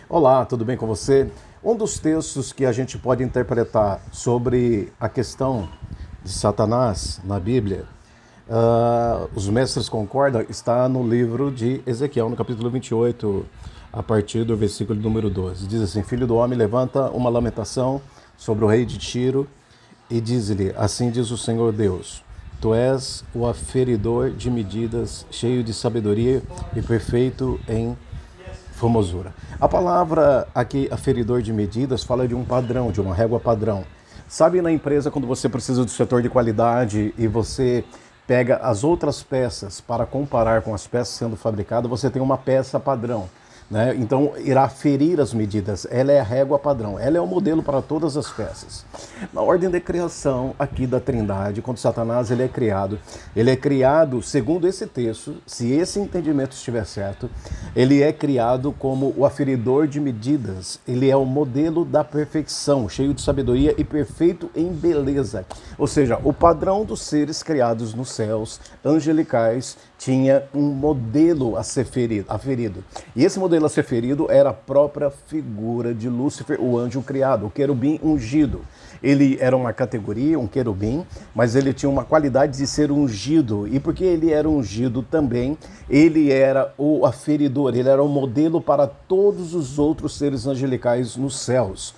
Olá, tudo bem com você? Um dos textos que a gente pode interpretar sobre a questão de Satanás na Bíblia, os mestres concordam, está no livro de Ezequiel, no capítulo 28, a partir do versículo número 12. Diz assim: Filho do homem, levanta uma lamentação sobre o rei de Tiro e diz-lhe: Assim diz o Senhor Deus, tu és o aferidor de medidas, cheio de sabedoria e perfeito em formosura. A palavra aqui, aferidor de medidas, fala de um padrão, de uma régua padrão. Sabe, na empresa, quando você precisa do setor de qualidade e você pega as outras peças para comparar com as peças sendo fabricadas, você tem uma peça padrão, né? Então, irá ferir as medidas. Ela é a régua padrão. Ela é o modelo para todas as peças. Na ordem de criação aqui da Trindade, quando Satanás ele é criado, segundo esse texto, se esse entendimento estiver certo, ele é criado como o aferidor de medidas. Ele é o modelo da perfeição, cheio de sabedoria e perfeito em beleza. Ou seja, o padrão dos seres criados nos céus, angelicais, tinha um modelo a ser aferido. E esse modelo a ser ferido era a própria figura de Lúcifer, o anjo criado, o querubim ungido. Ele era uma categoria, um querubim, mas ele tinha uma qualidade de ser ungido. E porque ele era ungido também, ele era o aferidor, ele era o modelo para todos os outros seres angelicais nos céus.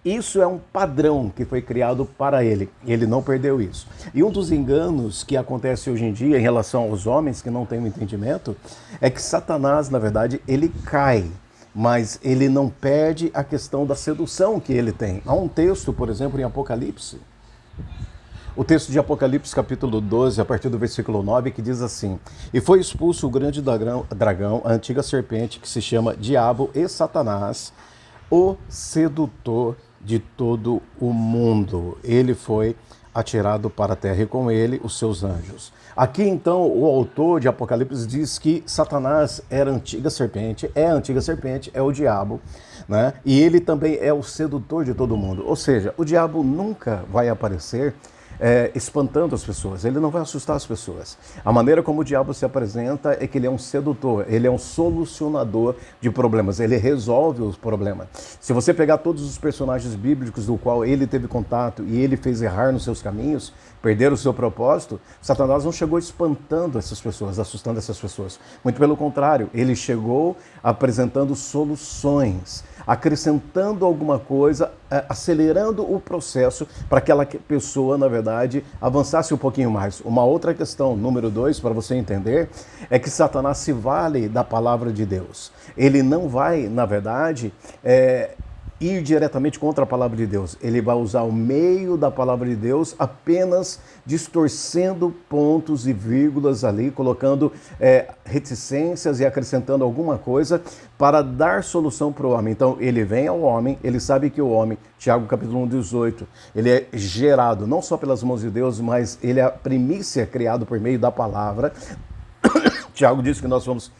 Isso é um padrão que foi criado para ele. Ele não perdeu isso. E um dos enganos que acontece hoje em dia em relação aos homens que não têm o entendimento é que Satanás, na verdade, ele cai, mas ele não perde a questão da sedução que ele tem. Há um texto, por exemplo, em Apocalipse. O texto de Apocalipse, capítulo 12, a partir do versículo 9, que diz assim: E foi expulso o grande dragão, a antiga serpente, que se chama Diabo e Satanás, o sedutor de todo o mundo. Ele foi atirado para a terra e com ele os seus anjos. Aqui então o autor de Apocalipse diz que Satanás era a antiga serpente, é o diabo, né? E ele também é o sedutor de todo mundo. Ou seja, o diabo nunca vai aparecer espantando as pessoas, ele não vai assustar as pessoas. A maneira como o diabo se apresenta é que ele é um sedutor, ele é um solucionador de problemas, ele resolve os problemas. Se você pegar todos os personagens bíblicos do qual ele teve contato e ele fez errar nos seus caminhos, perder o seu propósito, Satanás não chegou espantando essas pessoas, assustando essas pessoas. Muito pelo contrário, ele chegou apresentando soluções, acrescentando alguma coisa, acelerando o processo para que aquela pessoa, na verdade, avançasse um pouquinho mais. Uma outra questão, número 2, para você entender, é que Satanás se vale da palavra de Deus. Ele não vai, na verdade, ir diretamente contra a palavra de Deus. Ele vai usar o meio da palavra de Deus apenas distorcendo pontos e vírgulas ali, colocando reticências e acrescentando alguma coisa para dar solução para o homem. Então, ele vem ao homem, ele sabe que o homem, Tiago capítulo 1, 18, ele é gerado não só pelas mãos de Deus, mas ele é a primícia criado por meio da palavra. Tiago diz que nós fomos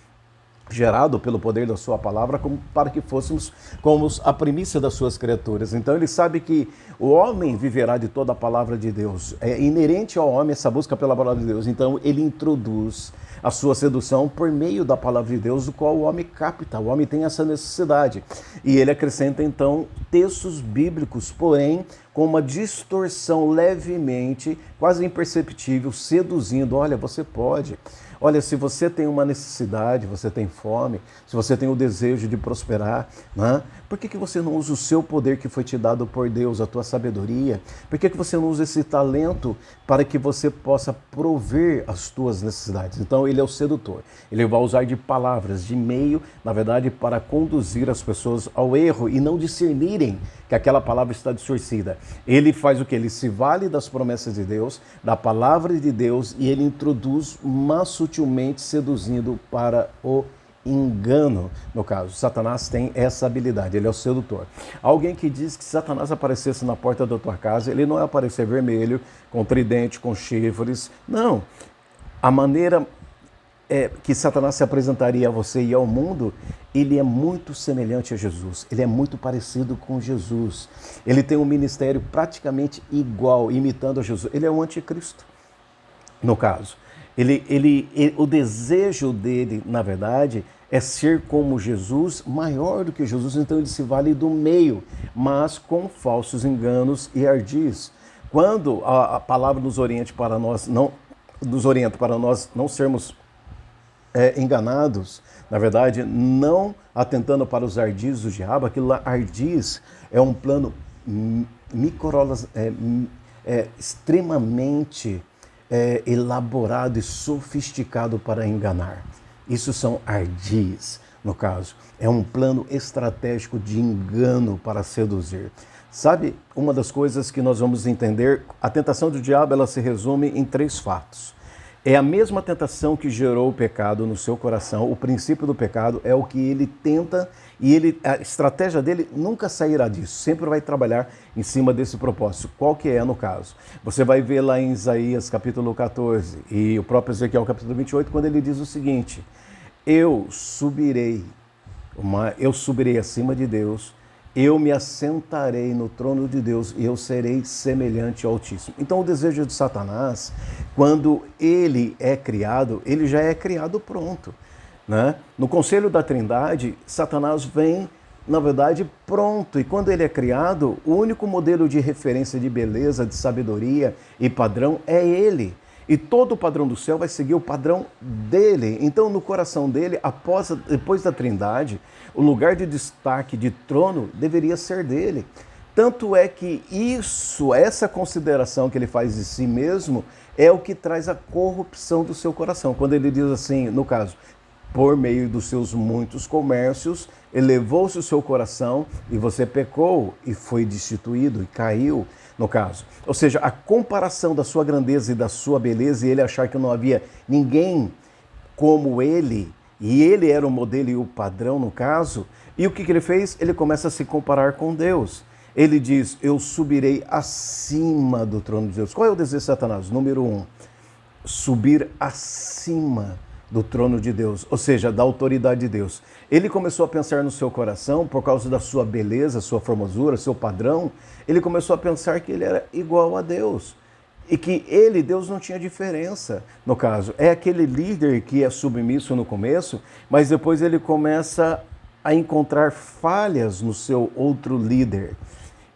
gerado pelo poder da sua palavra, como para que fôssemos como a primícia das suas criaturas. Então ele sabe que o homem viverá de toda a palavra de Deus. É inerente ao homem essa busca pela palavra de Deus. Então ele introduz a sua sedução por meio da palavra de Deus, do qual o homem capta, o homem tem essa necessidade. E ele acrescenta então textos bíblicos, porém com uma distorção levemente, quase imperceptível, seduzindo. Olha, você pode. Olha, se você tem uma necessidade, você tem fome, se você tem o desejo de prosperar, né? Por que você não usa o seu poder que foi te dado por Deus, a tua sabedoria? Por que você não usa esse talento para que você possa prover as tuas necessidades? Então ele é o sedutor. Ele vai usar de palavras, de meio, na verdade, para conduzir as pessoas ao erro e não discernirem que aquela palavra está distorcida. Ele faz o que? Ele se vale das promessas de Deus, da palavra de Deus, e ele introduz mais sutilmente seduzindo para o engano. No caso, Satanás tem essa habilidade, ele é o sedutor. Alguém que diz que se Satanás aparecesse na porta da tua casa, ele não ia aparecer vermelho, com tridente, com chifres. Não. A maneira que Satanás se apresentaria a você e ao mundo, ele é muito semelhante a Jesus, ele é muito parecido com Jesus. Ele tem um ministério praticamente igual, imitando a Jesus. Ele é um anticristo, no caso. O desejo dele, na verdade, é ser como Jesus, maior do que Jesus, então ele se vale do meio, mas com falsos enganos e ardis. Quando a palavra nos orienta para nós não sermos enganados, na verdade, não atentando para os ardis do diabo, aquilo lá, ardis, é um plano extremamente elaborado e sofisticado para enganar. Isso são ardis, no caso. É um plano estratégico de engano para seduzir. Sabe, uma das coisas que nós vamos entender, a tentação do diabo, ela se resume em 3 fatos. É a mesma tentação que gerou o pecado no seu coração. O princípio do pecado é o que ele tenta e a estratégia dele nunca sairá disso. Sempre vai trabalhar em cima desse propósito. Qual que é no caso? Você vai ver lá em Isaías capítulo 14 e o próprio Ezequiel capítulo 28, quando ele diz o seguinte: eu subirei acima de Deus, eu me assentarei no trono de Deus e eu serei semelhante ao Altíssimo. Então o desejo de Satanás, quando ele é criado, ele já é criado pronto, né? No conselho da Trindade, Satanás vem, na verdade, pronto. E quando ele é criado, o único modelo de referência de beleza, de sabedoria e padrão é ele. E todo o padrão do céu vai seguir o padrão dele. Então, no coração dele, depois da Trindade, o lugar de destaque, de trono, deveria ser dele. Tanto é que essa consideração que ele faz de si mesmo, é o que traz a corrupção do seu coração. Quando ele diz assim, no caso, por meio dos seus muitos comércios, elevou-se o seu coração e você pecou e foi destituído e caiu, no caso. Ou seja, a comparação da sua grandeza e da sua beleza e ele achar que não havia ninguém como ele, e ele era o modelo e o padrão no caso, e o que ele fez? Ele começa a se comparar com Deus. Ele diz, eu subirei acima do trono de Deus. Qual é o desejo de Satanás? Número 1, subir acima do trono de Deus, ou seja, da autoridade de Deus. Ele começou a pensar no seu coração, por causa da sua beleza, sua formosura, seu padrão, ele começou a pensar que ele era igual a Deus. E que ele, Deus, não tinha diferença, no caso. É aquele líder que é submisso no começo, mas depois ele começa a encontrar falhas no seu outro líder.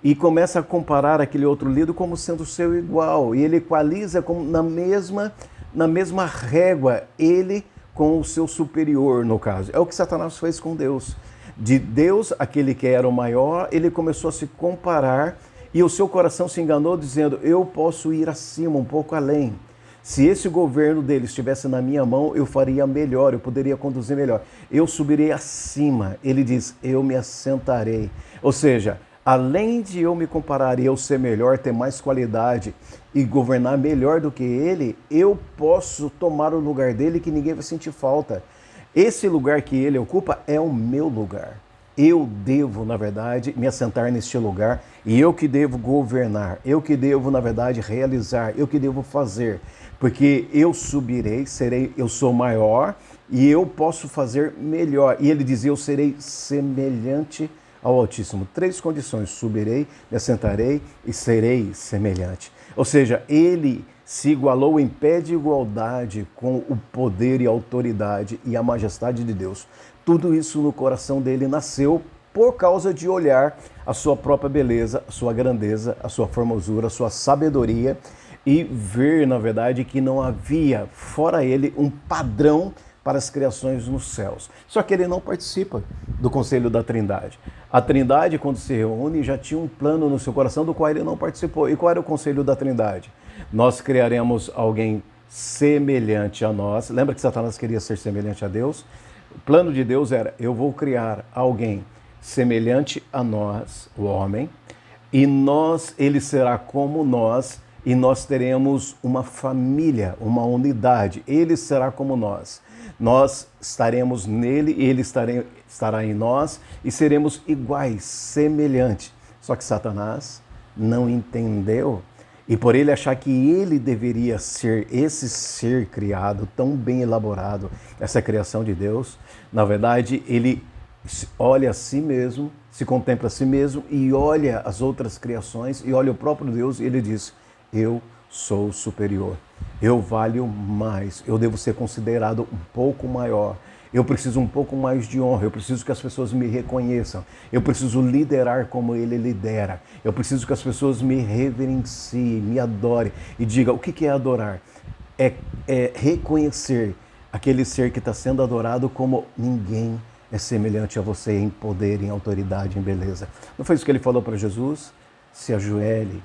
E começa a comparar aquele outro líder como sendo seu igual. E ele equaliza como na mesma régua, ele com o seu superior, no caso. É o que Satanás fez com Deus. De Deus, aquele que era o maior, ele começou a se comparar e o seu coração se enganou dizendo, eu posso ir acima, um pouco além. Se esse governo dele estivesse na minha mão, eu faria melhor, eu poderia conduzir melhor. Eu subirei acima. Ele diz, eu me assentarei. Ou seja, além de eu me comparar e eu ser melhor, ter mais qualidade e governar melhor do que ele, eu posso tomar o lugar dele que ninguém vai sentir falta. Esse lugar que ele ocupa é o meu lugar. Eu devo, na verdade, me assentar neste lugar e eu que devo governar, eu que devo, na verdade, realizar, eu que devo fazer, porque eu subirei, eu sou maior e eu posso fazer melhor. E ele diz, eu serei semelhante ao Altíssimo. 3 condições, subirei, me assentarei e serei semelhante. Ou seja, ele se igualou em pé de igualdade com o poder e a autoridade e a majestade de Deus. Tudo isso no coração dele nasceu por causa de olhar a sua própria beleza, a sua grandeza, a sua formosura, a sua sabedoria e ver, na verdade, que não havia, fora ele, um padrão para as criações nos céus. Só que ele não participa do conselho da Trindade. A Trindade, quando se reúne, já tinha um plano no seu coração do qual ele não participou. E qual era o conselho da Trindade? Nós criaremos alguém semelhante a nós. Lembra que Satanás queria ser semelhante a Deus? O plano de Deus era, eu vou criar alguém semelhante a nós, o homem, e ele será como nós, e nós teremos uma família, uma unidade. Ele será como nós. Nós estaremos nele, ele estará em nós e seremos iguais, semelhantes. Só que Satanás não entendeu. E por ele achar que ele deveria ser esse ser criado, tão bem elaborado, essa criação de Deus, na verdade, ele olha a si mesmo, se contempla a si mesmo e olha as outras criações e olha o próprio Deus e ele diz, eu sou superior, eu valho mais, eu devo ser considerado um pouco maior, Eu preciso um pouco mais de honra, eu preciso que as pessoas me reconheçam, eu preciso liderar como ele lidera, eu preciso que as pessoas me reverenciem, me adorem e digam: o que é adorar? É reconhecer aquele ser que está sendo adorado como ninguém é semelhante a você em poder, em autoridade, em beleza. Não foi isso que ele falou para Jesus? Se ajoelhe,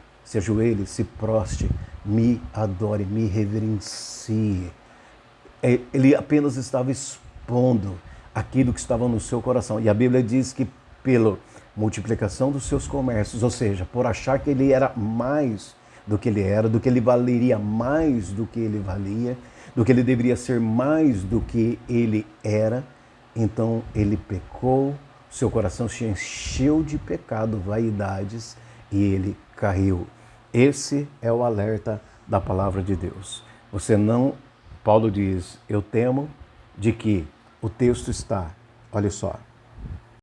se proste, me adore, me reverencie. Ele apenas estava expondo aquilo que estava no seu coração. E a Bíblia diz que pela multiplicação dos seus comércios, ou seja, por achar que ele era mais do que ele era, do que ele valeria mais do que ele valia, do que ele deveria ser mais do que ele era, então ele pecou, seu coração se encheu de pecado, vaidades, e ele caiu. Esse é o alerta da palavra de Deus. Você não, Paulo diz, eu temo de que o texto está, olha só,